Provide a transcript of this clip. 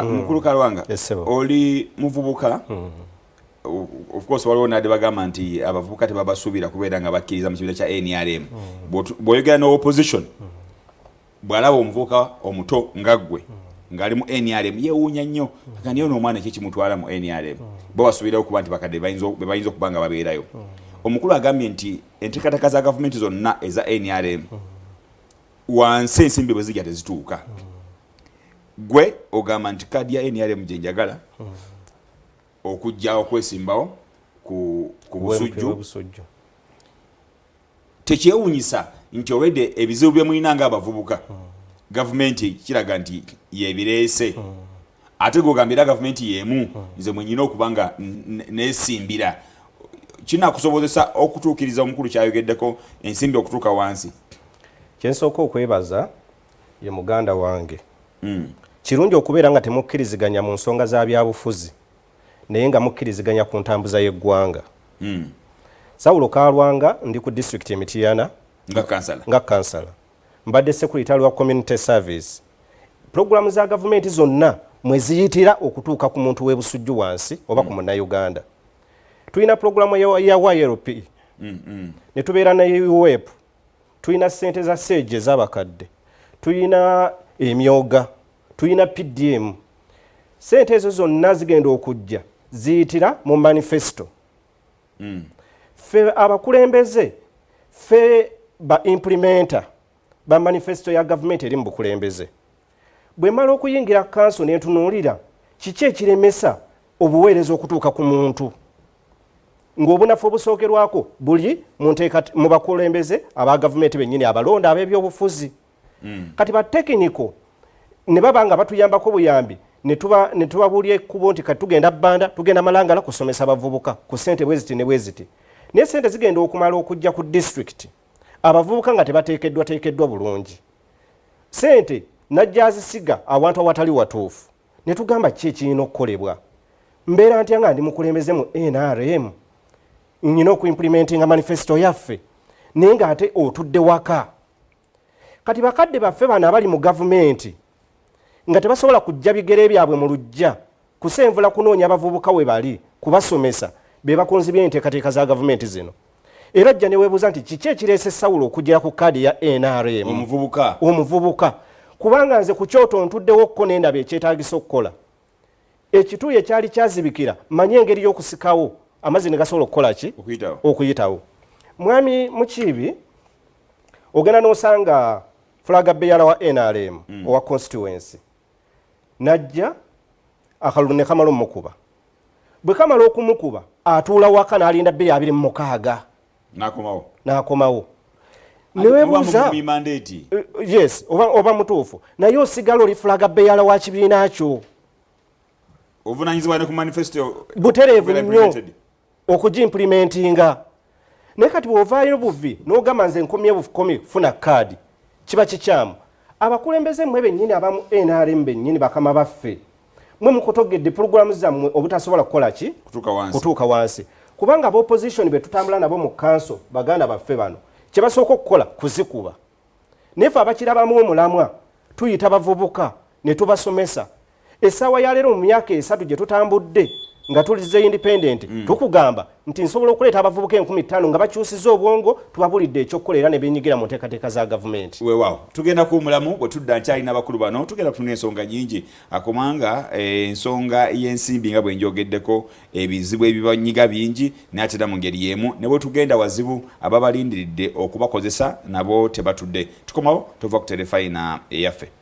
Mukulu Kalwanga oli muvubuka of course waliwo nade bagamba nti abavubuka tebabasuubira kubeera nga bakkiriza mu kibiina kya NRM bw'oyogera no opposition bw'alaba omuvubuka omuto nga ggwe ng'ali mu NRM yeewuunya nnyo kandi ono omwana ekikimutwala mu NRM bo basuubirayo okuba nti bakadde be bayinza okuba nga babeerayo omukulu agambye nti enteekateeka za gavumenti zonna eza NRM wansi ensimbi bwe zijja tezituuka gwe ogamba nti kadi ya NRM gye njagala okujja okwesimbawo ku busujju tekyewuunyisa nti already ebizibu bye mulina ng'abavubuka gavumenti kiraga nti yebireese ate gogambira gavumenti yemu nze mwenyina okuba nga neesimbira kinakusobozesa okutuukiriza omukulu kyayogeddeko ensimbi okutuuka wansi kyensooka okwebaza ye muganda wange kirungi okubeera nga temukkiriziganya mu nsonga za byabufuzi naye nga mukkiriziganya ku ntambuza y'eggwanga Saul Kalwanga ndi ku district Emitiyana nga kansala mbadde secretary wa community service programu za gavumenti zonna mweziyitira okutuuka ku muntu w'ebusujju wansi oba ku munnayuganda tulina programu ya YLP ne tubeera na UWEP tulina ssente za seege ez'abakadde tulina emyoga tulina PDM ssente ezo zonna zigenda okujja ziyitira mu manifesto fe abakulembeze fe ba implementer ba manifesto ya gavumenti eri mu bukulembeze bwe mala okuyingira kanso n'entunuulira kiki ekiremesa obuweereza okutuuka ku muntu ng'obunafu obusookerwako buli mu bakulembeze aba gavumenti bennyini abalonda ab'ebyobufuzi kati batekiniko ne baba nga batuyambako buyambi ne tubabuulya ekkubo nti kati tugenda bbanda tugenda malangala kusomesa abavubuka ku ssente bweziti ne bweziti naye ssente zigenda okumala okujja ku district abavubuka nga tebateekeddwa bulungi ssente najja azisiga awantu awatali watuufu ne tugamba ki ekirina okukolebwa mbeera ntya nga ndi mukulembeze mu NRM nyina okuimplementinga manifesto yaffe naye nga ate otudde waka kati bakadde baffe bano abali mu gavumenti nga tebasobola kujja bigere byabwe mu lujja kusenvula kunoonya abavubuka we bali kubasomesa be bakonzi by'enteekateeka za gavumenti zino era jja ne weebuuza nti kiki ekireese Sawulo okugera ku kaadi ya NRM omuvubuka kubanga nze ku kyoto ntuddewokko n'endaba ekyetaagisa okukola ekituuyo ekyali kyazibikira manye engeri y'okusikawo amazzi ne gasobola okukola ki okuyitawo mwami Mukiibi ogenda n'osanga flaga bearer wa NRM owa constituency najja akalulu ne kamala omukuba bwe kamala okumukuba atuula waka n'alinda 226 n'akomawo neweebuuza yes oba mutuufu naye osigala oli flaga bearer wa kibiina kyo obuvunanyizibwa ne ku manifesto butereevu nnyo okugimplementinga naye kati bw'ovaayo buvi n'ogamba nze nkomye bukomi funa kaadi kiba kikyamu abakulembeze mmwe bennyini abamu NRM bennyini bakama baffe mwe mukutogedde pulogulamu zammwe obutasobola kukola ki kutuuka wansi kubanga ab'opposition be tutambula nabo mu kanso baganda baffe bano kye basooka okukola kuzikuba naye ffe abakirabamu omulamwa tuyita bavubuka ne tubasomesa essaawa ya leero mu myaka 3 gye tutambudde nga tulize independent tukugamba nti nsobola okuleeta abavubuka 5000 nga bakyusiza obwongo tubabulidde ekyokukola era ne benyigira mu nteekateeka za gavumenti weewaawo tugenda kuwumulamu bwe tudda nkyalina bakulu bano tugenda kutunula ensonga nyingi akomanga ensonga y'ensimbi nga bwe njogeddeko ebizibu ebibanyiga bingi n'ate era mu ngeri y'emu ne bwe tugenda wazibu ababalindiridde okubakozesa nabo tebatudde tukomawo tova ku Terefayina eyaffe